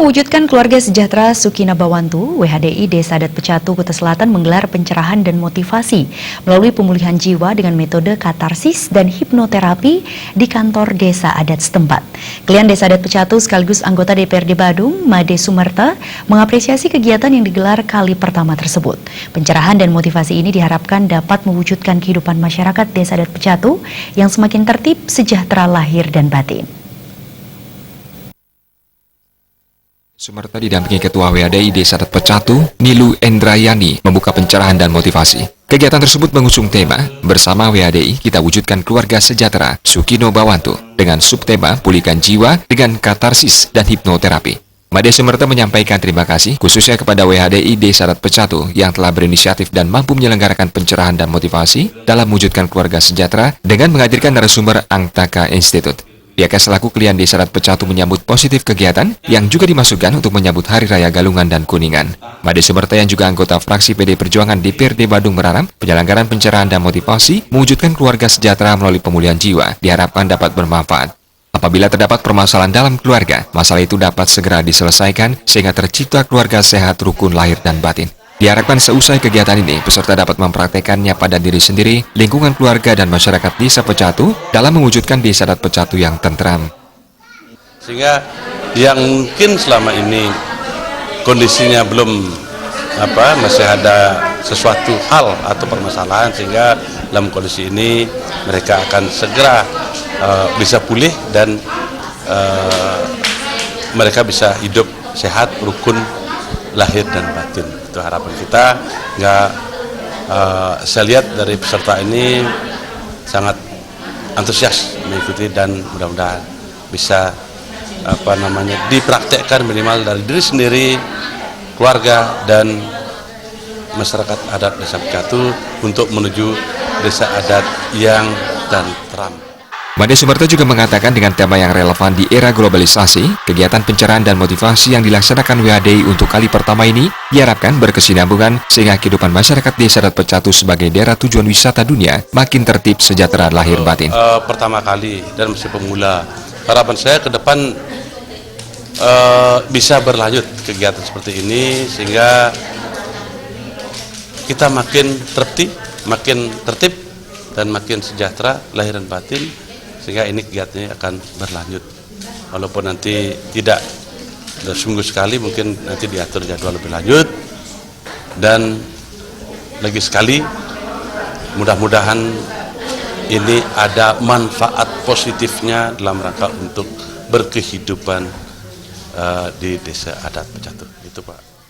mewujudkan keluarga sejahtera Sukina Bawantu, WHDI Desa Adat Pecatu, Kuta Selatan menggelar pencerahan dan motivasi melalui pemulihan jiwa dengan metode katarsis dan hipnoterapi di kantor desa adat setempat. Klien Desa Adat Pecatu sekaligus anggota DPRD Badung, Made Sumerta, mengapresiasi kegiatan yang digelar kali pertama tersebut. Pencerahan dan motivasi ini diharapkan dapat mewujudkan kehidupan masyarakat Desa Adat Pecatu yang semakin tertib, sejahtera lahir dan batin. Sumerta didampingi Ketua WHDI Desa Adat Pecatu, Nilu Endrayani, membuka pencerahan dan motivasi. Kegiatan tersebut mengusung tema, bersama WHDI kita wujudkan keluarga sejahtera Sukina Bawantu, dengan subtema pulihkan jiwa dengan katarsis dan hipnoterapi. Made Sumerta menyampaikan terima kasih khususnya kepada WHDI Desa Adat Pecatu yang telah berinisiatif dan mampu menyelenggarakan pencerahan dan motivasi dalam mewujudkan keluarga sejahtera dengan menghadirkan narasumber Angtaka Institute. Pihaknya selaku klien Desa Adat Pecatu menyambut positif kegiatan yang juga dimasukkan untuk menyambut Hari Raya Galungan dan Kuningan. Made Sumerta yang juga anggota fraksi PD Perjuangan DPRD Badung berharap penyelenggaraan pencerahan dan motivasi mewujudkan keluarga sejahtera melalui pemulihan jiwa diharapkan dapat bermanfaat. Apabila terdapat permasalahan dalam keluarga, masalah itu dapat segera diselesaikan sehingga tercipta keluarga sehat, rukun, lahir, dan batin. Diharapkan seusai kegiatan ini, peserta dapat mempraktekannya pada diri sendiri, lingkungan keluarga, dan masyarakat Desa Pecatu dalam mewujudkan Desa Adat Pecatu yang tentram. Sehingga yang mungkin selama ini kondisinya belum masih ada sesuatu hal atau permasalahan, sehingga dalam kondisi ini mereka akan segera bisa pulih dan mereka bisa hidup sehat, rukun, lahir dan batin. Itu harapan kita. Saya lihat dari peserta ini sangat antusias mengikuti dan mudah-mudahan bisa dipraktekkan minimal dari diri sendiri, keluarga dan masyarakat adat Desa Pecatu untuk menuju desa adat yang tentram. Made Sumerta juga mengatakan dengan tema yang relevan di era globalisasi, kegiatan pencerahan dan motivasi yang dilaksanakan WHDI untuk kali pertama ini diharapkan berkesinambungan sehingga kehidupan masyarakat Desa Adat Pecatu sebagai daerah tujuan wisata dunia makin tertib, sejahtera, lahir batin. Pertama kali dan masih pemula, harapan saya ke depan bisa berlanjut kegiatan seperti ini sehingga kita makin tertib dan makin sejahtera lahir dan batin. Sehingga ini kegiatannya akan berlanjut. Walaupun nanti tidak seminggu sekali, mungkin nanti diatur jadwal lebih lanjut. Dan lagi sekali, mudah-mudahan ini ada manfaat positifnya dalam rangka untuk berkehidupan di Desa Adat Pecatu. Itu Pak.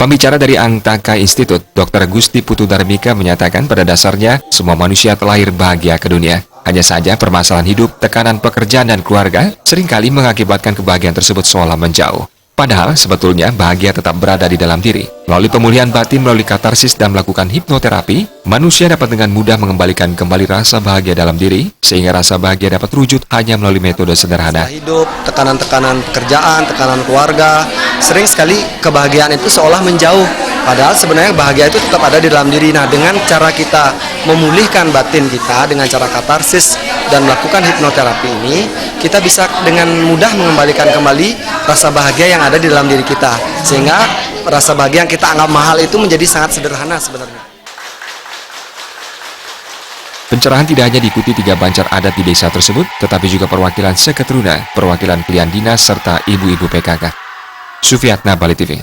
Pembicara dari Angtaka Institute, Dr. Gusti Putu Dharmika menyatakan pada dasarnya semua manusia terlahir bahagia ke dunia. Hanya saja permasalahan hidup, tekanan pekerjaan dan keluarga seringkali mengakibatkan kebahagiaan tersebut seolah menjauh. Padahal sebetulnya bahagia tetap berada di dalam diri. Melalui pemulihan batin, melalui katarsis dan melakukan hipnoterapi, manusia dapat dengan mudah mengembalikan kembali rasa bahagia dalam diri, sehingga rasa bahagia dapat terwujud hanya melalui metode sederhana. Hidup, tekanan-tekanan pekerjaan, tekanan keluarga, sering sekali kebahagiaan itu seolah menjauh. Padahal sebenarnya bahagia itu tetap ada di dalam diri. Nah, dengan cara kita memulihkan batin kita, dengan cara katarsis dan melakukan hipnoterapi ini, kita bisa dengan mudah mengembalikan kembali rasa bahagia yang ada di dalam diri kita. Sehingga rasa bahagia yang kita anggap mahal itu menjadi sangat sederhana sebenarnya. Pencerahan tidak hanya diikuti 3 bancar adat di desa tersebut, tetapi juga perwakilan seketuruna, perwakilan klien dinas, serta ibu-ibu PKK. Sufiatna, Bali TV.